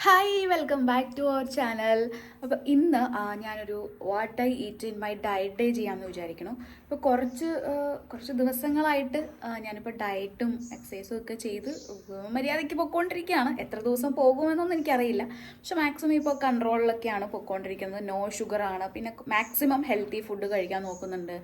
Hi, welcome back to our channel. അപ്പോൾ ഇന്ന് ഞാനൊരു what I eat in my diet day ചെയ്യാമെന്ന് വിചാരിക്കണം. ഇപ്പോൾ കുറച്ച് ദിവസങ്ങളായിട്ട് ഞാനിപ്പോൾ ഡയറ്റും എക്സസൈസും ഒക്കെ ചെയ്ത് മര്യാദയ്ക്ക് പൊയ്ക്കൊണ്ടിരിക്കുകയാണ്. എത്ര ദിവസം പോകുമെന്നൊന്നും എനിക്കറിയില്ല, പക്ഷെ മാക്സിമം ഇപ്പോൾ കൺട്രോളിലൊക്കെയാണ് പൊയ്ക്കൊണ്ടിരിക്കുന്നത്. നോ ഷുഗറാണ്, പിന്നെ മാക്സിമം ഹെൽത്തി ഫുഡ് കഴിക്കാൻ നോക്കുന്നുണ്ട്,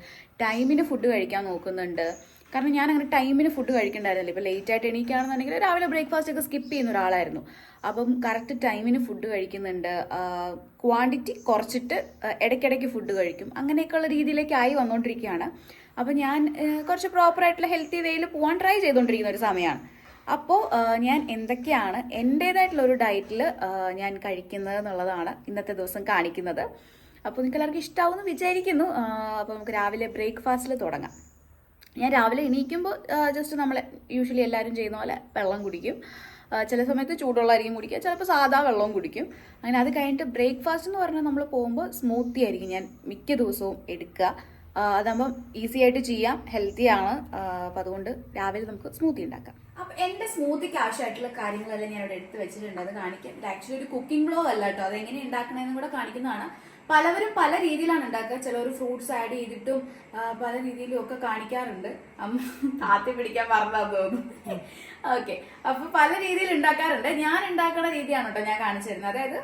ടൈമിന് ഫുഡ് കഴിക്കാൻ നോക്കുന്നുണ്ട്. കാരണം ഞാൻ അങ്ങനെ ടൈമിന് ഫുഡ് കഴിക്കണ്ടായിരുന്നില്ല. ഇപ്പോൾ ലേറ്റായിട്ട് എണീക്കുകയാണെന്നുണ്ടെങ്കിൽ രാവിലെ ബ്രേക്ക്ഫാസ്റ്റ് ഒക്കെ സ്കിപ്പ് ചെയ്യുന്ന ഒരാളായിരുന്നു. അപ്പം കറക്റ്റ് ടൈമിന് ഫുഡ് കഴിക്കുന്നുണ്ട്, ക്വാണ്ടിറ്റി കുറച്ചിട്ട് ഇടയ്ക്കിടയ്ക്ക് ഫുഡ് കഴിക്കും, അങ്ങനെയൊക്കെയുള്ള രീതിയിലേക്ക് ആയി വന്നുകൊണ്ടിരിക്കുകയാണ്. അപ്പം ഞാൻ കുറച്ച് പ്രോപ്പറായിട്ടുള്ള ഹെൽത്തി വേയിൽ പോകാൻ ട്രൈ ചെയ്തുകൊണ്ടിരിക്കുന്ന ഒരു സമയമാണ്. അപ്പോൾ ഞാൻ എന്തൊക്കെയാണ് എൻ്റേതായിട്ടുള്ള ഒരു ഡയറ്റിൽ ഞാൻ കഴിക്കുന്നത് എന്നുള്ളതാണ് ഇന്നത്തെ ദിവസം കാണിക്കുന്നത്. അപ്പോൾ നിങ്ങൾക്ക് എല്ലാവർക്കും ഇഷ്ടമാവുമെന്ന് വിചാരിക്കുന്നു. അപ്പോൾ നമുക്ക് രാവിലെ ബ്രേക്ക്ഫാസ്റ്റിൽ തുടങ്ങാം. ഞാൻ രാവിലെ എണീക്കുമ്പോൾ ജസ്റ്റ് നമ്മൾ യൂഷ്വലി എല്ലാവരും ചെയ്യുന്ന പോലെ വെള്ളം കുടിക്കും. ചില സമയത്ത് ചൂടുവെള്ളമായിരിക്കും കുടിക്കുക, ചിലപ്പോൾ സാധാ വെള്ളവും കുടിക്കും. അങ്ങനെ അത് കഴിഞ്ഞിട്ട് ബ്രേക്ക്ഫാസ്റ്റ് എന്ന് പറഞ്ഞാൽ നമ്മൾ പോകുമ്പോൾ സ്മൂത്തി ആയിരിക്കും ഞാൻ മിക്ക ദിവസവും എടുക്കുക. അതാകുമ്പം ഈസി ആയിട്ട് ചെയ്യാം, ഹെൽത്തിയാണ്. അപ്പം അതുകൊണ്ട് രാവിലെ നമുക്ക് സ്മൂത്തി ഉണ്ടാക്കാം. അപ്പം എൻ്റെ സ്മൂത്തിക്ക് ആവശ്യമായിട്ടുള്ള കാര്യങ്ങളെല്ലാം ഞാൻ ഇവിടെ എടുത്ത് വെച്ചിട്ടുണ്ട്, അത് കാണിക്കാം. ഇത് ആക്ച്വലി ഒരു കുക്കിംഗ് ബ്ലോഗ് അല്ല കേട്ടോ, അതെങ്ങനെ ഉണ്ടാക്കണമെന്നും കൂടെ കാണിക്കുന്നതാണ്. പലവരും പല രീതിയിലാണ് ഉണ്ടാക്കുക. ചിലർ ഫ്രൂട്ട്സ് ആഡ് ചെയ്തിട്ടും പല രീതിയിലും ഒക്കെ കാണിക്കാറുണ്ട്. താത്തി പിടിക്കാൻ പറഞ്ഞാന്ന് തോന്നുന്നു. ഓക്കെ, അപ്പൊ പല രീതിയിൽ ഉണ്ടാക്കാറുണ്ട്. ഞാൻ ഉണ്ടാക്കുന്ന രീതിയാണ് കേട്ടോ ഞാൻ കാണിച്ചു തരുന്നത്. അതായത്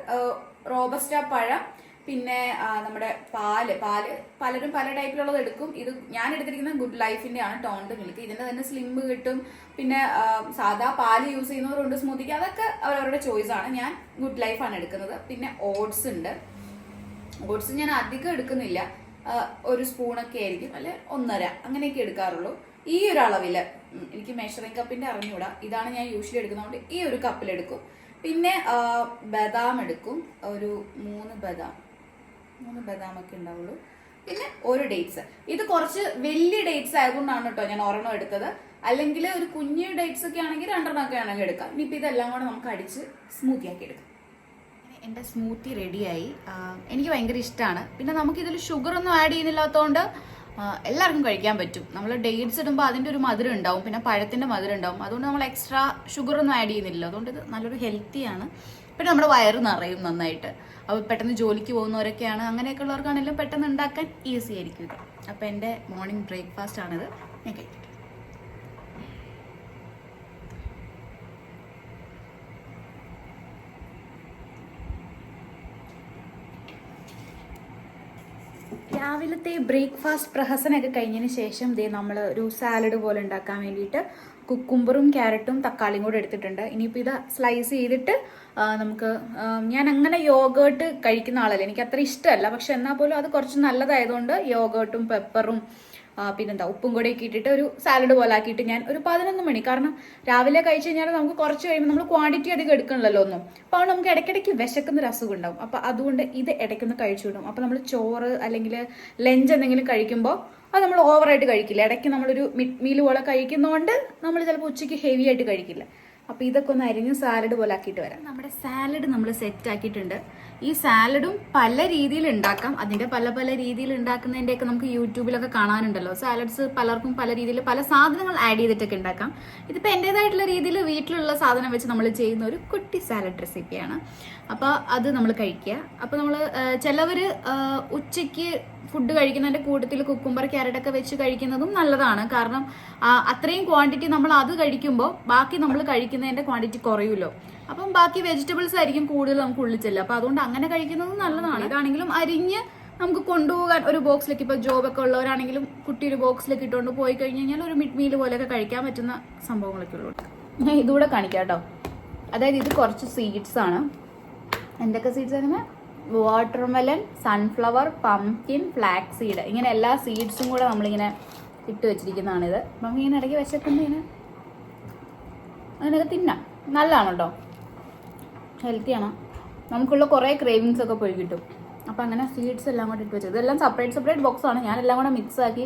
റോബസ്റ്റ പഴം, പിന്നെ നമ്മുടെ പാല് പലരും പല ടൈപ്പിലുള്ളത് എടുക്കും. ഇത് ഞാൻ എടുത്തിരിക്കുന്നത് ഗുഡ് ലൈഫിന്റെ ആണ്, ടോൺഡ് മിൽക്ക്. ഇതിന്റെ തന്നെ സ്ലിം കിട്ടും. പിന്നെ സാധാ പാല് യൂസ് ചെയ്യുന്നവരുണ്ട് സ്മൂത്തിക്ക്, അതൊക്കെ അവരവരുടെ ചോയ്സ് ആണ്. ഞാൻ ഗുഡ് ലൈഫാണ് എടുക്കുന്നത്. പിന്നെ ഓട്സ് ഉണ്ട്. ഓട്സ് ഞാൻ അധികം എടുക്കുന്നില്ല, ഒരു സ്പൂണൊക്കെ ആയിരിക്കും, അല്ലെ 1.5 അങ്ങനെയൊക്കെ എടുക്കാറുള്ളൂ. ഈ ഒരു അളവിൽ എനിക്ക് മെഷറിംഗ് കപ്പിന്റെ അറിഞ്ഞൂടാ, ഇതാണ് ഞാൻ യൂഷ്വലി എടുക്കുന്നതുകൊണ്ട് ഈ ഒരു കപ്പിലെടുക്കും. പിന്നെ ബദാം എടുക്കും, ഒരു 3 ബദാം ഒക്കെ ഉണ്ടാവുള്ളൂ. പിന്നെ ഒരു ഡേറ്റ്സ്. ഇത് കുറച്ച് വലിയ ഡേറ്റ്സ് ആയതുകൊണ്ടാണ് കേട്ടോ ഞാൻ ഒരെണ്ണം എടുത്തത്. അല്ലെങ്കിൽ ഒരു കുഞ്ഞു ഡേറ്റ്സ് ഒക്കെ ആണെങ്കിൽ 2 ഒക്കെ ആണെങ്കിൽ എടുക്കാം. ഇനിയിപ്പോൾ ഇതെല്ലാം കൂടെ നമുക്ക് അടിച്ച് സ്മൂത്തി ആക്കി എടുക്കാം. എൻ്റെ സ്മൂത്തി റെഡിയായി. എനിക്ക് ഭയങ്കര ഇഷ്ടമാണ്. പിന്നെ നമുക്കിതിൽ ഷുഗറൊന്നും ആഡ് ചെയ്യുന്നില്ലാത്തതുകൊണ്ട് എല്ലാവർക്കും കഴിക്കാൻ പറ്റും. നമ്മൾ ഡേറ്റ്സ് ഇടുമ്പോൾ അതിൻ്റെ ഒരു മധുരം ഉണ്ടാവും, പിന്നെ പഴത്തിൻ്റെ മധുരം ഉണ്ടാവും. അതുകൊണ്ട് നമ്മൾ എക്സ്ട്രാ ഷുഗറൊന്നും ആഡ് ചെയ്യുന്നില്ല. അതുകൊണ്ട് ഇത് നല്ലൊരു ഹെൽത്തിയാണ്. പിന്നെ നമ്മുടെ വയറ് നിറയും നന്നായിട്ട്. അപ്പോൾ പെട്ടെന്ന് ജോലിക്ക് പോകുന്നവരൊക്കെയാണ്, അങ്ങനെയൊക്കെ ഉള്ളവർക്കാണെങ്കിലും പെട്ടെന്ന് ഉണ്ടാക്കാൻ ഈസി ആയിരിക്കും ഇത്. അപ്പോൾ എൻ്റെ മോർണിംഗ് ബ്രേക്ക്ഫാസ്റ്റ് ആണിത്. ഞാൻ കഴിക്കും. രാവിലത്തെ ബ്രേക്ക്ഫാസ്റ്റ് പ്രഹസനമൊക്കെ കഴിഞ്ഞതിന് ശേഷം നമ്മൾ ഒരു സാലഡ് പോലെ ഉണ്ടാക്കാൻ വേണ്ടിയിട്ട് കുക്കുംബറും ക്യാരറ്റും തക്കാളിയും കൂടെ എടുത്തിട്ടുണ്ട്. ഇനിയിപ്പോൾ ഇത് സ്ലൈസ് ചെയ്തിട്ട് നമുക്ക്, ഞാൻ അങ്ങനെ യോഗേർട്ട് കഴിക്കുന്ന ആളല്ല, എനിക്ക് അത്ര ഇഷ്ടമല്ല. പക്ഷെ എന്നാൽ പോലും അത് കുറച്ച് നല്ലതായതുകൊണ്ട് യോഗേർട്ടും പെപ്പറും പിന്നെന്താ ഉപ്പും കൂടെ ഒക്കെ ഇട്ടിട്ട് ഒരു സാലഡ് പോലെ ആക്കിയിട്ട് ഞാൻ ഒരു 11 മണി, കാരണം രാവിലെ കഴിച്ച് കഴിഞ്ഞാൽ നമുക്ക് കുറച്ച് കഴിയുമ്പോൾ നമ്മൾ ക്വാണ്ടിറ്റി അധികം എടുക്കണമല്ലോ ഒന്നും, അപ്പോൾ അത് നമുക്ക് ഇടയ്ക്കിടയ്ക്ക് വിശക്കുന്നൊരു അസുഖം ഉണ്ടാവും. അപ്പോൾ അതുകൊണ്ട് ഇത് ഇടയ്ക്കൊന്ന് കഴിച്ചു വിടും. അപ്പോൾ നമ്മൾ ചോറ് അല്ലെങ്കിൽ ലഞ്ച് എന്തെങ്കിലും കഴിക്കുമ്പോൾ അത് നമ്മൾ ഓവറായിട്ട് കഴിക്കില്ല. ഇടയ്ക്ക് നമ്മളൊരു മിഡ് മീൽ പോലെ കഴിക്കുന്നതുകൊണ്ട് നമ്മൾ ചിലപ്പോൾ ഉച്ചയ്ക്ക് ഹെവി ആയിട്ട് കഴിക്കില്ല. അപ്പോൾ ഇതൊക്കെ ഒന്ന് അരിഞ്ഞ് സാലഡ് പോലെ ആക്കിയിട്ട് വരാം. നമ്മുടെ സാലഡ് നമ്മൾ സെറ്റ് ആക്കിയിട്ടുണ്ട്. ഈ സാലഡും പല രീതിയിൽ ഉണ്ടാക്കാം. അതിൻ്റെ പല രീതിയിൽ ഉണ്ടാക്കുന്നതിൻ്റെയൊക്കെ നമുക്ക് യൂട്യൂബിലൊക്കെ കാണാനുണ്ടല്ലോ. സാലഡ്സ് പലർക്കും പല രീതിയിൽ പല സാധനങ്ങൾ ആഡ് ചെയ്തിട്ടൊക്കെ ഉണ്ടാക്കാം. ഇതിപ്പോൾ എൻ്റേതായിട്ടുള്ള രീതിയിൽ വീട്ടിലുള്ള സാധനം വെച്ച് നമ്മൾ ചെയ്യുന്ന ഒരു കുട്ടി സാലഡ് റെസിപ്പിയാണ്. അപ്പോൾ അത് നമ്മൾ കഴിക്കുക. അപ്പോൾ നമ്മൾ ചിലവർ ഉച്ചയ്ക്ക് ഫുഡ് കഴിക്കുന്നതിൻ്റെ കൂട്ടത്തിൽ കുക്കുംബർ ക്യാരറ്റൊക്കെ വെച്ച് കഴിക്കുന്നതും നല്ലതാണ്. കാരണം അത്രയും ക്വാണ്ടിറ്റി നമ്മൾ അത് കഴിക്കുമ്പോൾ ബാക്കി നമ്മൾ കഴിക്കുന്നതിൻ്റെ ക്വാണ്ടിറ്റി കുറയുമല്ലോ. അപ്പം ബാക്കി വെജിറ്റബിൾസ് ആയിരിക്കും കൂടുതൽ നമുക്ക് ഉള്ളിൽ ചെല്ലുക. അപ്പോൾ അതുകൊണ്ട് അങ്ങനെ കഴിക്കുന്നതും നല്ലതാണ്. ഇതാണെങ്കിലും അരിഞ്ഞ് നമുക്ക് കൊണ്ടുപോകാൻ ഒരു ബോക്സിലേക്ക്, ഇപ്പോൾ ജോബൊക്കെ ഉള്ളവരാണെങ്കിലും കുട്ടി ഒരു ബോക്സിലേക്ക് ഇട്ടുകൊണ്ട് പോയി കഴിഞ്ഞ് കഴിഞ്ഞാൽ ഒരു മിഡ് മീൽ പോലെയൊക്കെ കഴിക്കാൻ പറ്റുന്ന സംഭവങ്ങളൊക്കെ ഉള്ളൂ. ഞാൻ ഇതുകൂടെ കാണിക്കാം കേട്ടോ. അതായത് ഇത് കുറച്ച് സീഡ്സ് ആണ്. എന്തൊക്കെ സീഡ്സ് അങ്ങനെ watermelon, sunflower, pumpkin, flax seed, ഇങ്ങനെ എല്ലാ സീഡ്സും കൂടെ നമ്മളിങ്ങനെ ഇട്ട് വെച്ചിരിക്കുന്നതാണിത്. അപ്പം ഇങ്ങനെ ഇടയ്ക്ക് വിശക്കുമ്പോൾ ഇങ്ങനെ അങ്ങനെയൊക്കെ തിന്നാം. നല്ലതാണ് കേട്ടോ, ഹെൽത്തിയാണ്. നമുക്കുള്ള കുറേ ക്രേവിങ്സ് ഒക്കെ പോയി കിട്ടും. അപ്പം അങ്ങനെ സീഡ്സ് എല്ലാം കൂടെ ഇട്ട് വെച്ചത്, ഇതെല്ലാം സെപ്പറേറ്റ് ബോക്സാണ്. ഞാൻ എല്ലാം കൂടെ മിക്സ് ആക്കി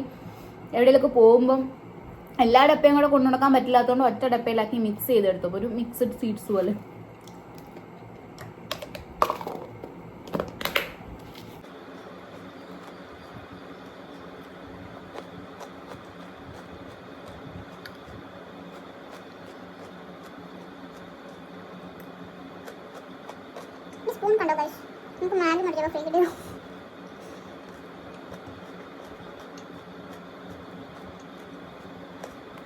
എവിടെയെങ്കിലൊക്കെ പോകുമ്പം എല്ലാ ഡപ്പയും കൂടെ കൊണ്ടു നടക്കാൻ പറ്റില്ലാത്തതുകൊണ്ട് ഒറ്റ ഡപ്പയിലാക്കി മിക്സ് ചെയ്തെടുത്തു. ഒരു മിക്സ്ഡ് സീഡ്സ് പോലെ. സ്പൂൺ കണ്ടോ ഗൈസ്, നമുക്ക് മാഗി മേടിക്കാം ഫ്രീ കിട്ടിയോ.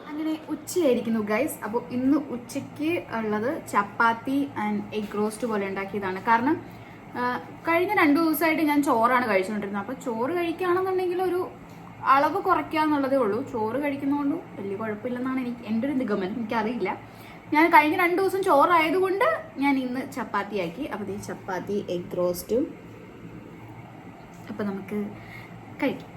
അങ്ങനെ ഉച്ചയായിരിക്കുന്നു ഗൈസ്. അപ്പോൾ ഇന്ന് ഉച്ചയ്ക്ക് ഉള്ളത് ചപ്പാത്തി ആൻഡ് എഗ് റോസ്റ്റ് പോലെ ഉണ്ടാക്കിയതാണ്. കാരണം കഴിഞ്ഞ 2 ദിവസമായിട്ട് ഞാൻ ചോറാണ് കഴിച്ചുകൊണ്ടിരുന്നത്. അപ്പോൾ ചോറ് കഴിക്കുകയാണെന്നുണ്ടെങ്കിൽ ഒരു അളവ് കുറയ്ക്കുക എന്നുള്ളതേ ഉള്ളൂ. ചോറ് കഴിക്കുന്നതുകൊണ്ട് വലിയ കുഴപ്പമില്ലെന്നാണ് എൻ്റെ ഒരു നിഗമനം. എനിക്കറിയില്ല. ഞാൻ കഴിഞ്ഞ 2 ദിവസം ചോറായതുകൊണ്ട് ഞാൻ ഇന്ന് ചപ്പാത്തി ആക്കി. അപ്പോൾ ഈ ചപ്പാത്തി എഗ് റോസ്റ്റും അപ്പോൾ നമുക്ക് കഴിക്കാം.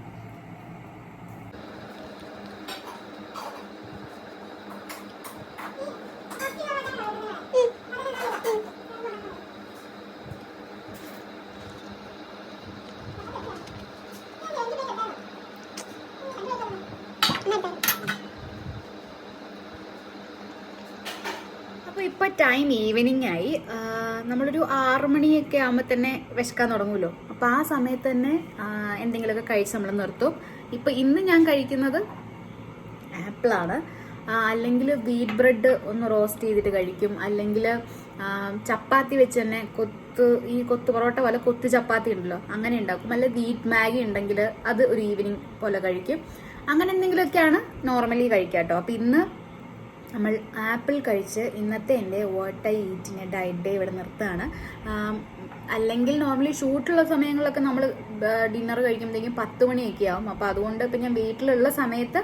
അപ്പോൾ ഇപ്പോൾ ടൈം ഈവനിങ് ആയി. നമ്മളൊരു 6 മണിയൊക്കെ ആകുമ്പോൾ തന്നെ വിശക്കാൻ തുടങ്ങുമല്ലോ. അപ്പോൾ ആ സമയത്ത് തന്നെ എന്തെങ്കിലുമൊക്കെ കഴിച്ച് നമ്മൾ നിർത്തും. ഇപ്പോൾ ഇന്ന് ഞാൻ കഴിക്കുന്നത് ആപ്പിളാണ്. അല്ലെങ്കിൽ വീറ്റ് ബ്രെഡ് ഒന്ന് റോസ്റ്റ് ചെയ്തിട്ട് കഴിക്കും. അല്ലെങ്കിൽ ചപ്പാത്തി വെച്ച് തന്നെ കൊത്ത് പൊറോട്ട പോലെ കൊത്ത് ചപ്പാത്തി ഉണ്ടല്ലോ, അങ്ങനെ ഉണ്ടാക്കും. അല്ല വീറ്റ് മാഗി ഉണ്ടെങ്കിൽ അത് ഒരു ഈവനിങ് പോലെ കഴിക്കും. അങ്ങനെ എന്തെങ്കിലുമൊക്കെയാണ് നോർമലി കഴിക്കുക കേട്ടോ. അപ്പോൾ ഇന്ന് നമ്മൾ ആപ്പിൾ കഴിച്ച് ഇന്നത്തെ എൻ്റെ വാട്ട് ഐ ഈറ്റിൻ്റെ ഡയറ്റ് ഡേ ഇവിടെ നിർത്തുകയാണ്. അല്ലെങ്കിൽ നോർമലി ഷൂട്ടുള്ള സമയങ്ങളിലൊക്കെ നമ്മൾ ഡിന്നർ കഴിക്കുമ്പോഴത്തേക്കും 10 മണിയൊക്കെ ആവും. അപ്പോൾ അതുകൊണ്ട് ഇപ്പം ഞാൻ വീട്ടിലുള്ള സമയത്ത്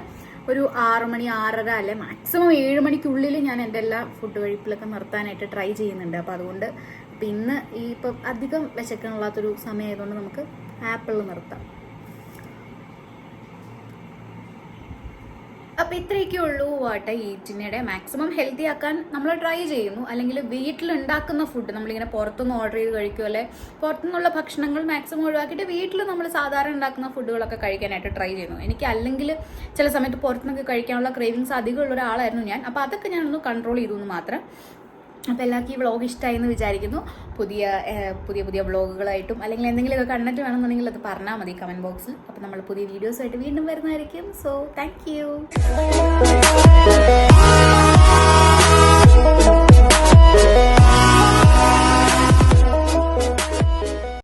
ഒരു 6 മണി 6:30 അല്ലെ മാക്സിമം 7 മണിക്കുള്ളിൽ ഞാൻ എൻ്റെ എല്ലാ ഫുഡ് കഴിപ്പിലൊക്കെ നിർത്താനായിട്ട് ട്രൈ ചെയ്യുന്നുണ്ട്. അപ്പോൾ അതുകൊണ്ട് ഇപ്പം ഇന്ന് ഇപ്പം അധികം വിശക്കാനുള്ളാത്തൊരു സമയമായതുകൊണ്ട് നമുക്ക് ആപ്പിൾ നിർത്താം. അപ്പോൾ ഇത്രയൊക്കെ ഉള്ളൂ വാട്ട് ഐ ഈറ്റിനിടെ. മാക്സിമം ഹെൽത്തി ആക്കാൻ നമ്മൾ ട്രൈ ചെയ്യുന്നു. അല്ലെങ്കിൽ വീട്ടിലുണ്ടാക്കുന്ന ഫുഡ് നമ്മളിങ്ങനെ പുറത്തുനിന്ന് ഓർഡർ ചെയ്ത് കഴിക്കും, അല്ലെ പുറത്തുനിന്നുള്ള ഭക്ഷണങ്ങൾ മാക്സിമം ഒഴിവാക്കിയിട്ട് വീട്ടിൽ നമ്മൾ സാധാരണ ഉണ്ടാക്കുന്ന ഫുഡുകളൊക്കെ കഴിക്കാനായിട്ട് ട്രൈ ചെയ്യുന്നു. എനിക്ക് അല്ലെങ്കിൽ ചില സമയത്ത് പുറത്തുനിന്നൊക്കെ കഴിക്കാനുള്ള ക്രേവിങ്സ് അധികമുള്ള ഒരാളായിരുന്നു ഞാൻ. അപ്പോൾ അതൊക്കെ ഞാനൊന്ന് കൺട്രോൾ ചെയ്തു എന്ന് മാത്രം. അപ്പോൾ എല്ലാവർക്കും ഈ വ്ളോഗ് ഇഷ്ടമായി എന്ന് വിചാരിക്കുന്നു. പുതിയ വ്ളോഗുകളായിട്ടും അല്ലെങ്കിൽ എന്തെങ്കിലുമൊക്കെ കണ്ടന്റ് വേണമെന്നുണ്ടെങ്കിൽ അത് പറഞ്ഞാൽ മതി കമൻറ്റ് ബോക്സിൽ. അപ്പോൾ നമ്മൾ പുതിയ വീഡിയോസായിട്ട് വീണ്ടും വരുന്നതായിരിക്കും. So thank you.